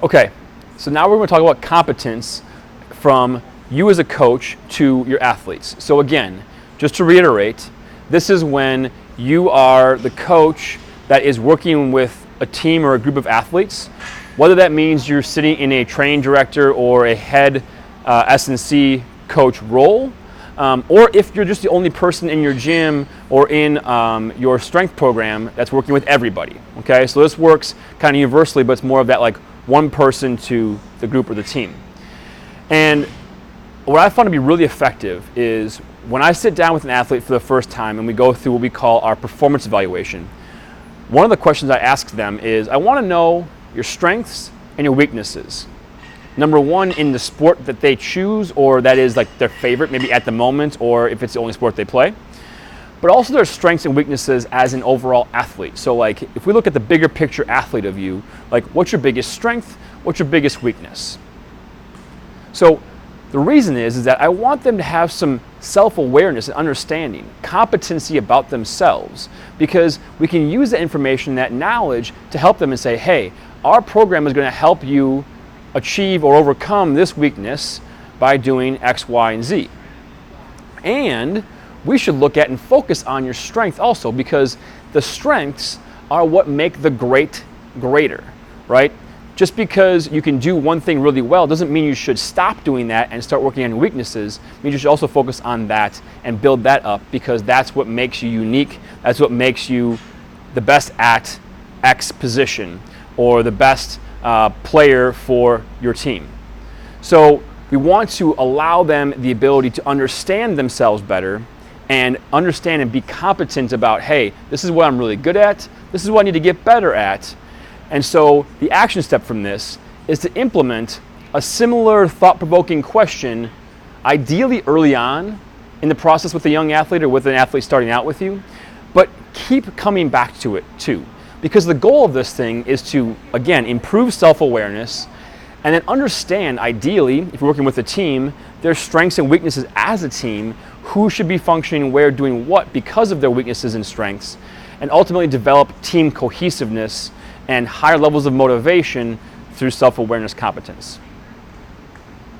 Okay, so now we're going to talk about competence from you as a coach to your athletes. So again, just to reiterate, this is when you are the coach that is working with a team or a group of athletes, whether that means you're sitting in a training director or a head S&C coach role, or if you're just the only person in your gym or in your strength program that's working with everybody. Okay, so this works kind of universally, but it's more of that like one person to the group or the team. And what I found to be really effective is when I sit down with an athlete for the first time and we go through what we call our performance evaluation, one of the questions I ask them is, I want to know your strengths and your weaknesses. Number one, in the sport that they choose, or that is like their favorite, maybe at the moment, or if it's the only sport they play, but also their strengths and weaknesses as an overall athlete. So like, if we look at the bigger picture athlete of you, like what's your biggest strength? What's your biggest weakness? So the reason is that I want them to have some self-awareness and understanding, competency about themselves, because we can use that information, that knowledge, to help them and say, hey, our program is going to help you achieve or overcome this weakness by doing X, Y, and Z. And we should look at and focus on your strength also, because the strengths are what make the great greater, right? Just because you can do one thing really well doesn't mean you should stop doing that and start working on your weaknesses. It means you should also focus on that and build that up, because that's what makes you unique. That's what makes you the best at X position or the best player for your team. So we want to allow them the ability to understand themselves better and understand and be competent about, hey, this is what I'm really good at. This is what I need to get better at. And so the action step from this is to implement a similar thought-provoking question, ideally early on in the process with a young athlete or with an athlete starting out with you, but keep coming back to it too. Because the goal of this thing is to, again, improve self-awareness and then understand, ideally, if you're working with a team, their strengths and weaknesses as a team, who should be functioning where, doing what because of their weaknesses and strengths, and ultimately develop team cohesiveness and higher levels of motivation through self-awareness competence.